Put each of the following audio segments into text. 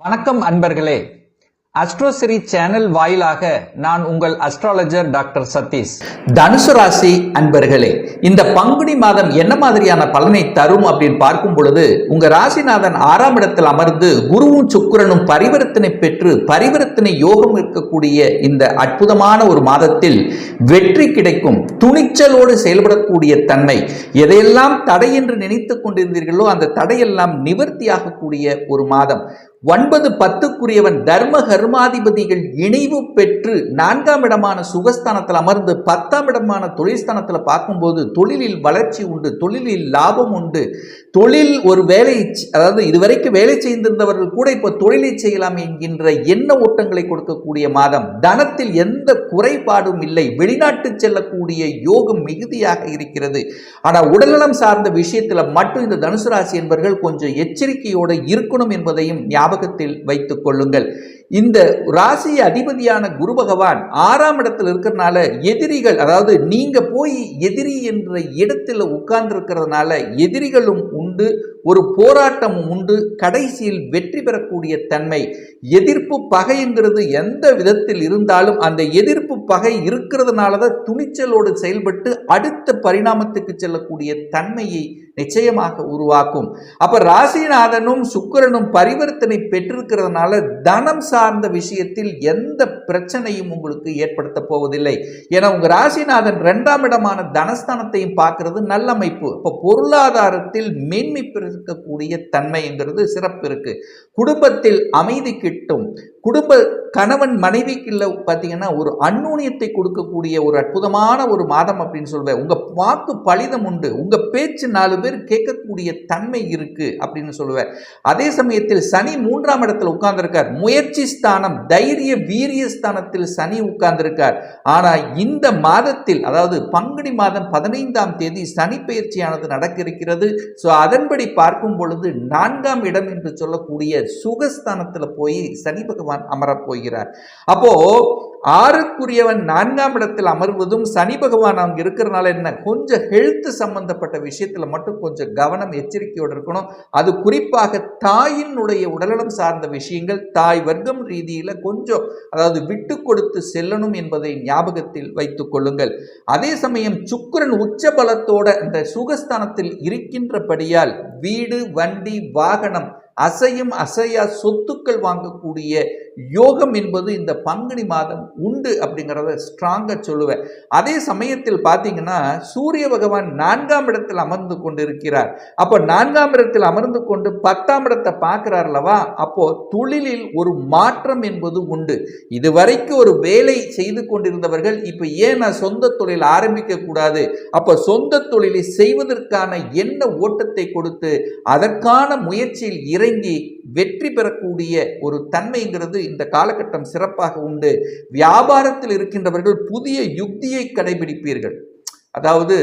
வணக்கம் அன்பர்களே. அஸ்ட்ரோசிரி சேனல் வாயிலாக நான் உங்கள் அஸ்ட்ராலஜர் டாக்டர் சதீஷ். தனுசு ராசி அன்பர்களே, இந்த பங்குனி மாதம் என்ன மாதிரியான பலனை தரும் அப்படின்னு பார்க்கும் பொழுது, உங்க ராசிநாதன் 6ஆம் இடத்தில் அமர்ந்து குருவும் சுக்கிரனும் பரிவர்த்தனை பெற்று பரிவர்த்தனை யோகம் இருக்கக்கூடிய இந்த அற்புதமான ஒரு மாதத்தில் வெற்றி கிடைக்கும், துணிச்சலோடு செயல்படக்கூடிய தன்மை, எதையெல்லாம் தடை என்று நினைத்துக் கொண்டிருந்தீர்களோ அந்த தடையெல்லாம் நிவர்த்தியாகக்கூடிய ஒரு மாதம். 9-10க்குரியவன் தர்ம கர்மாதிபதிகள் இணைவு பெற்று 4ஆம் இடமான சுகஸ்தானத்தில் அமர்ந்து 10ஆம் இடமான தொழில்ஸ்தானத்தில் பார்க்கும்போது தொழிலில் வளர்ச்சி உண்டு, தொழிலில் லாபம் உண்டு, தொழில் ஒரு வேலை, அதாவது இதுவரைக்கும் வேலை செய்திருந்தவர்கள் கூட இப்போ தொழிலை செய்யலாம் என்கின்ற எண்ண ஓட்டங்களை கொடுக்கக்கூடிய மாதம். தனத்தில் எந்த குறைபாடும் இல்லை, வெளிநாட்டு செல்லக்கூடிய யோகம் மிகுதியாக இருக்கிறது. ஆனால் உடல்நலம் சார்ந்த விஷயத்தில் மட்டும் இந்த தனுசு ராசி என்பவர்கள் கொஞ்சம் எச்சரிக்கையோடு இருக்கணும் என்பதையும் ஞாபகத்தில் வைத்துக் கொள்ளுங்கள். இந்த ராசி அதிபதியான குரு பகவான் 6ஆம் இடத்தில் இருக்கிறதுனால எதிரிகள், அதாவது நீங்க போய் எதிரி என்ற இடத்துல உட்கார்ந்து இருக்கிறதுனால எதிரிகளும் உண்டு, ஒரு போராட்டமும் உண்டு, கடைசியில் வெற்றி பெறக்கூடிய தன்மை. எதிர்ப்பு பகைங்கிறது எந்த விதத்தில் இருந்தாலும் அந்த எதிர்ப்பு பகை இருக்கிறதுனால தான் துணிச்சலோடு செயல்பட்டு அடுத்த பரிணாமத்துக்கு செல்லக்கூடிய தன்மையை நிச்சயமாக உருவாக்கும். அப்ப ராசிநாதனும் சுக்கிரனும் பரிவர்த்தனை பெற்றிருக்கிறதுனால தனம் சார்ந்த விஷயத்தில் எந்த பிரச்சனையும் உங்களுக்கு ஏற்படுத்த போவதில்லை. ஏன்னா உங்க ராசிநாதன் 2ஆம் இடமான தனஸ்தானத்தையும் பார்க்கிறது நல்ல அமைப்பு. அப்ப பொருளாதாரத்தில் மேன்மை பெறக்கூடிய தன்மைங்கிறது சிறப்பு இருக்கு. குடும்பத்தில் அமைதி கிட்டும். குடும்ப கணவன் மனைவிக்குள்ள பார்த்தீங்கன்னா ஒரு அந்நுண்ணியத்தை கொடுக்கக்கூடிய ஒரு அற்புதமான ஒரு மாதம் அப்படின்னு சொல்வேன். உங்க வாக்கு பலிதம் உண்டு, உங்க பேச்சு 4 பேர் கேட்கக்கூடிய தன்மை இருக்கு அப்படின்னு சொல்லுவேன். அதே சமயத்தில் சனி 3ஆம் இடத்துல உட்கார்ந்திருக்கார். முயற்சி ஸ்தானம், தைரிய வீரிய ஸ்தானத்தில் சனி உட்கார்ந்திருக்கார். ஆனா இந்த மாதத்தில், அதாவது பங்குனி மாதம் 15ஆம் தேதி சனி பெயர்ச்சியானது நடக்க இருக்கிறது. ஸோ அதன்படி பார்க்கும் பொழுது 4ஆம் இடம் என்று சொல்லக்கூடிய சுகஸ்தானத்தில் போய் சனி பகவான் அமரப் போகிறார். அப்போ 6க்குரியவன் 4ஆம் இடத்தில் அமர்வதும் சனி பகவான் அங்க இருக்கிறனால என்ன, கொஞ்சம் ஹெல்த் சம்பந்தப்பட்ட விஷயத்துல மட்டும் கொஞ்சம் கவனம் எச்சரிக்கையோடு இருக்கணும். அது குறிப்பாக தாயினுடைய உடல்நலம் சார்ந்த விஷயங்கள், தாய் வர்க்கம் ரீதியில கொஞ்சம், அதாவது விட்டு கொடுத்து செல்லணும் என்பதை ஞாபகத்தில் வைத்துக் கொள்ளுங்கள். அதே சமயம் சுக்கிரன் உச்ச பலத்தோட இந்த சுகஸ்தானத்தில் இருக்கின்றபடியால் வீடு, வண்டி, வாகனம், அசையும் அசையா சொத்துக்கள் வாங்கக்கூடிய யோகம் என்பது இந்த பங்குனி மாதம் உண்டு அப்படிங்கிறத ஸ்ட்ராங்கா சொல்லுவேன். அதே சமயத்தில் பார்த்தீங்கன்னா சூரிய பகவான் 4ஆம் இடத்தில் அமர்ந்து கொண்டிருக்கிறார். அப்போ 4ஆம் இடத்தில் அமர்ந்து கொண்டு 10ஆம் இடத்தை பார்க்கிறார் அல்லவா, அப்போ தொழிலில் ஒரு மாற்றம் என்பது உண்டு. இதுவரைக்கும் ஒரு வேலை செய்து கொண்டிருந்தவர்கள் இப்ப ஏன் நான் சொந்த தொழில் ஆரம்பிக்க கூடாது, அப்ப சொந்த தொழிலை செய்வதற்கான எண்ண ஓட்டத்தை கொடுத்து அதற்கான முயற்சியில் இறங்கி வெற்றி பெறக்கூடிய ஒரு தன்மைங்கிறது இந்த காலகட்டம் சிறப்பாக உண்டு. வியாபாரத்தில் இருக்கின்றவர்கள் புதிய யுக்தியை கடைபிடிப்பீர்கள். அதாவது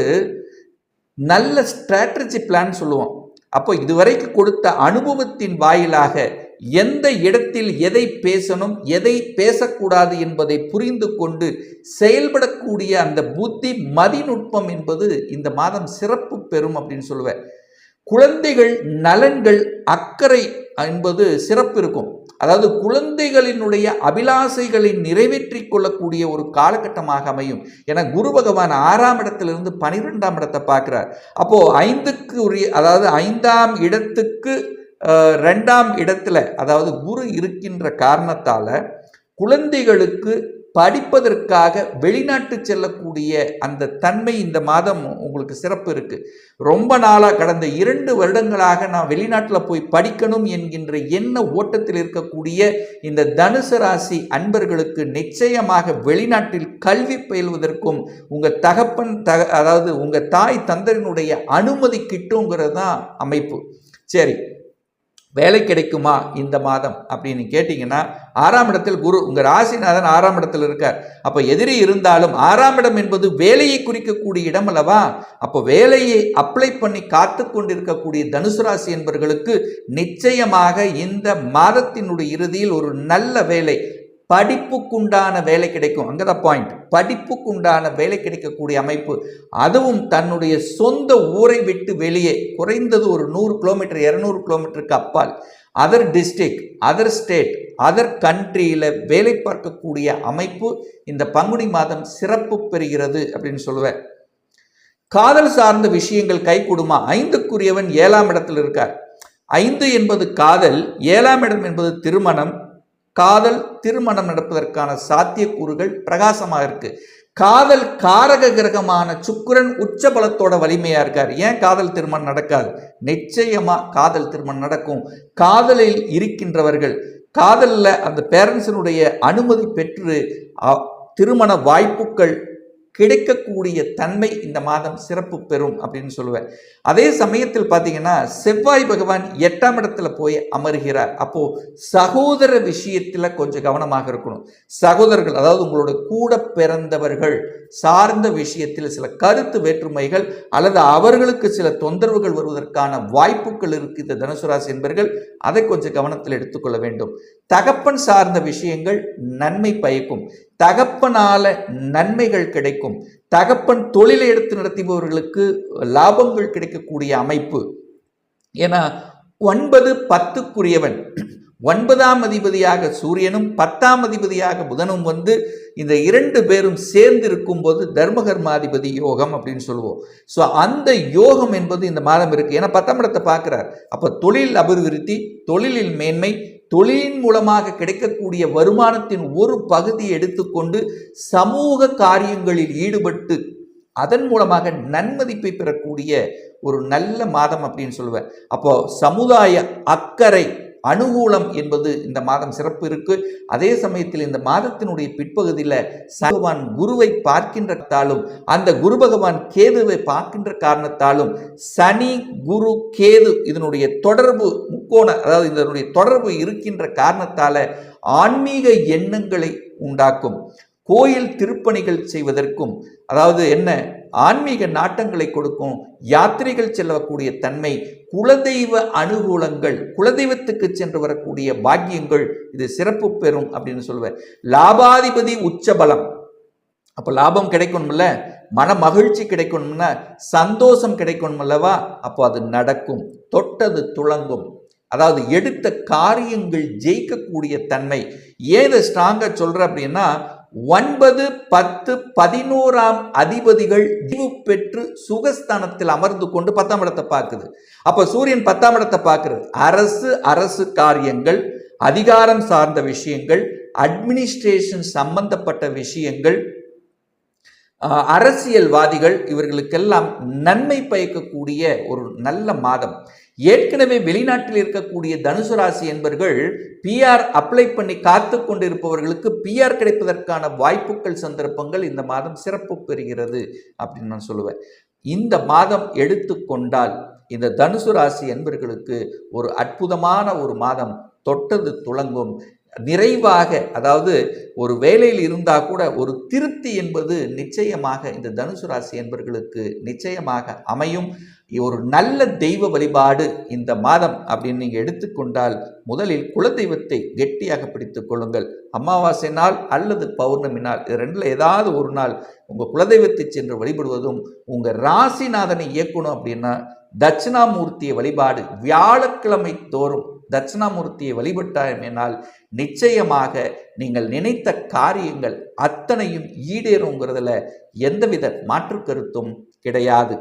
நல்ல ஸ்ட்ராட்டஜி பிளான் சொல்லுவோம். அப்போ இதுவரைக்கும் கொடுத்த அனுபவத்தின் வாயிலாக எந்த இடத்தில் எதை பேசணும், எதை பேசக்கூடாது என்பதை புரிந்து கொண்டு செயல்படக்கூடிய அந்த புத்தி மதிநுட்பம் என்பது இந்த மாதம் சிறப்பு பெறும் அப்படின்னு சொல்லுவேன். குழந்தைகள் நலன்கள் அக்கறை என்பது சிறப்பு இருக்கும். அதாவது குழந்தைகளினுடைய அபிலாசைகளை நிறைவேற்றி கொள்ளக்கூடிய ஒரு காலகட்டமாக அமையும். என குரு பகவான் 6ஆம் இடத்திலிருந்து 12ஆம் இடத்தை பார்க்கிறார். அப்போ 5க்கு உரிய, அதாவது 5ஆம் இடத்துக்கு 2ஆம் இடத்துல, அதாவது குரு இருக்கின்ற காரணத்தால குழந்தைகளுக்கு படிப்பதற்காக வெளிநாட்டு செல்லக்கூடிய அந்த தன்மை இந்த மாதம் உங்களுக்கு சிறப்பு இருக்கு. ரொம்ப நாளாக கடந்த 2 வருடங்களாக நான் வெளிநாட்டில் போய் படிக்கணும் என்கின்ற எண்ண ஓட்டத்தில் இருக்கக்கூடிய இந்த தனுசு ராசி அன்பர்களுக்கு நிச்சயமாக வெளிநாட்டில் கல்வி பயில்வதற்கும் உங்க தகப்பன் அதாவது உங்க தாய் தந்தையினுடைய அனுமதி கிட்டுங்கிறது தான் அமைப்பு. சரி, வேலை கிடைக்குமா இந்த மாதம் அப்படின்னு கேட்டீங்கன்னா, 6ஆம் இடத்தில் குரு, உங்க ராசிநாதன் 6ஆம் இடத்தில் இருக்கார். அப்ப எதிரி இருந்தாலும் 6ஆம் இடம் என்பது வேலையை குறிக்கக்கூடிய இடம் அல்லவா. அப்போ வேலையை அப்ளை பண்ணி காத்து கொண்டிருக்கக்கூடிய தனுசு ராசி என்பவர்களுக்கு நிச்சயமாக இந்த மாதத்தினுடைய இறுதியில் ஒரு நல்ல வேலை, படிப்புக்குண்டான வேலை கிடைக்கும். அங்கதான் பாயிண்ட். படிப்புக்குண்டான வேலை கிடைக்கக்கூடிய அமைப்பு, அதுவும் தன்னுடைய சொந்த ஊரை விட்டு வெளியே குறைந்தது ஒரு 100 கிலோமீட்டர் 200 கிலோமீட்டருக்கு அப்பால் other district, other state, other கண்ட்ரியில வேலை பார்க்கக்கூடிய அமைப்பு இந்த பங்குனி மாதம் சிறப்பு பெறுகிறது அப்படின்னு சொல்லுவேன். காதல் சார்ந்த விஷயங்கள் கைகூடுமா? 5க்குரியவன் 7ஆம் இடத்தில் இருக்கார். 5 என்பது காதல், 7ஆம் இடம் என்பது திருமணம். காதல் திருமணம் நடப்பதற்கான சாத்தியக்கூறுகள் பிரகாசமாக இருக்கு. காதல் காரக கிரகமான சுக்கிரன் உச்ச பலத்தோட வலிமையா இருக்கார். ஏன் காதல் திருமணம் நடக்காது? நிச்சயமா காதல் திருமணம் நடக்கும். காதலில் இருக்கின்றவர்கள் காதல்ல அந்த பேரண்ட்ஸினுடைய அனுமதி பெற்று திருமண வாய்ப்புகள் கிடைக்கக்கூடிய தன்மை இந்த மாதம் சிறப்பு பெறும் அப்படின்னு சொல்லுவேன். அதே சமயத்தில் பார்த்தீங்கன்னா செவ்வாய் பகவான் 8ஆம் இடத்துல போய் அமர்கிறார். அப்போ சகோதர விஷயத்துல கொஞ்சம் கவனமாக இருக்கணும். சகோதரர்கள், அதாவது உங்களோட கூட பிறந்தவர்கள் சார்ந்த விஷயத்தில் சில கருத்து வேற்றுமைகள் அல்லது அவர்களுக்கு சில தொந்தரவுகள் வருவதற்கான வாய்ப்புகள் இருக்கு இந்த தனுசு ராசி என்பவர்கள். அதை கொஞ்சம் கவனத்தில் எடுத்துக்கொள்ள வேண்டும். தகப்பன் சார்ந்த விஷயங்கள் நன்மை பயக்கும். தகப்பனால நன்மைகள் கிடைக்கும். தகப்பன் தொழிலை எடுத்து நடத்துபவர்களுக்கு லாபங்கள் கிடைக்கக்கூடிய அமைப்பு. ஏன்னா 9 10க்குரியவன், 9ஆம் அதிபதியாக சூரியனும் 10ஆம் அதிபதியாக புதனும் வந்து இந்த 2 பேரும் சேர்ந்து இருக்கும் போது தர்மகர்மாதிபதி யோகம் அப்படின்னு சொல்லுவோம். ஸோ அந்த யோகம் என்பது இந்த மாதம் இருக்கு. ஏன்னா 10ஆம் இடத்தை பார்க்கிறார். அப்போ தொழில் அபிவிருத்தி, தொழிலில் மேன்மை, தொழிலின் மூலமாக கிடைக்கக்கூடிய வருமானத்தின் ஒரு பகுதியை எடுத்துக்கொண்டு சமூக காரியங்களில் ஈடுபட்டு அதன் மூலமாக நன்மதிப்பை பெறக்கூடிய ஒரு நல்ல மாதம் அப்படின்னு சொல்லுவேன். அப்போ சமுதாய அக்கறை அனுகூலம் என்பது இந்த மாதம் சிறப்பு இருக்கு. அதே சமயத்தில் இந்த மாதத்தினுடைய பிற்பகுதியில் பகவான் குருவை பார்க்கின்றதாலும் அந்த குரு பகவான் கேதுவை பார்க்கின்ற காரணத்தாலும் சனி குரு கேது இதனுடைய தொடர்பு முக்கோண, அதாவது இதனுடைய தொடர்பு இருக்கின்ற காரணத்தால ஆன்மீக எண்ணங்களை உண்டாக்கும். கோயில் திருப்பணிகள் செய்வதற்கும், அதாவது என்ன, ஆன்மீக நாட்டங்களை கொடுக்கும். யாத்திரைகள் செல்லக்கூடிய தன்மை, குலதெய்வ அனுகூலங்கள், குலதெய்வத்துக்கு சென்று வரக்கூடிய பாக்கியங்கள் இது சிறப்பு பெறும் அப்படின்னு சொல்லுவேன். லாபாதிபதி உச்ச பலம். அப்போ லாபம் கிடைக்கணும்ல, மன மகிழ்ச்சி கிடைக்கணும்னா, சந்தோஷம் கிடைக்கணுமல்லவா, அப்போ அது நடக்கும். தொட்டது துளங்கும். அதாவது எடுத்த காரியங்கள் ஜெயிக்கக்கூடிய தன்மை. ஏதை ஸ்ட்ராங்கா சொல்ற அப்படின்னா 9 10 11ஆம் அதிபதிகள் தீவு பெற்று சுகஸ்தானத்தில் அமர்ந்து கொண்டு 10ஆம் இடத்தை பார்க்குது. அப்ப சூரியன் 10ஆம் இடத்தை பார்க்கிறது. அரசு காரியங்கள், அதிகாரம் சார்ந்த விஷயங்கள், அட்மினிஸ்ட்ரேஷன் சம்பந்தப்பட்ட விஷயங்கள், அரசியல்வாதிகள் இவர்களுக்கெல்லாம் நன்மை பயக்கக்கூடிய ஒரு நல்ல மாதம். ஏற்கனவே வெளிநாட்டில் இருக்கக்கூடிய தனுசு ராசி என்பவர்கள் பிஆர் அப்ளை பண்ணி காத்து கொண்டிருப்பவர்களுக்கு பிஆர் கிடைப்பதற்கான வாய்ப்புகள், சந்தர்ப்பங்கள் இந்த மாதம் சிறப்பு பெறுகிறது அப்படின்னு நான் சொல்லுவேன். இந்த மாதம் எடுத்துக்கொண்டால் இந்த தனுசு ராசி என்பவர்களுக்கு ஒரு அற்புதமான ஒரு மாதம். தொட்டது துளங்கும். நிறைவாக, அதாவது ஒரு வேலையில் இருந்தால் கூட ஒரு திருப்தி என்பது நிச்சயமாக இந்த தனுசு ராசி என்பவர்களுக்கு நிச்சயமாக அமையும். ஒரு நல்ல தெய்வ வழிபாடு இந்த மாதம் அப்படின்னு நீங்கள் எடுத்துக்கொண்டால் முதலில் குலதெய்வத்தை கெட்டியாக பிடித்துக் கொள்ளுங்கள். அமாவாசை நாள் அல்லது பௌர்ணமி நாள், இது ரெண்டில் ஏதாவது ஒரு நாள் உங்கள் குலதெய்வத்தை சென்று வழிபடுவதும், உங்கள் ராசிநாதனை இயக்கணும் அப்படின்னா தட்சிணாமூர்த்தியை வழிபாடு வியாழக்கிழமை தோறும் தட்சிணாமூர்த்தியை வழிபட்டால் நிச்சயமாக நீங்கள் நினைத்த காரியங்கள் அத்தனையும் ஈடேறுங்கிறதுல எந்தவித மாற்று கருத்தும் கிடையாது.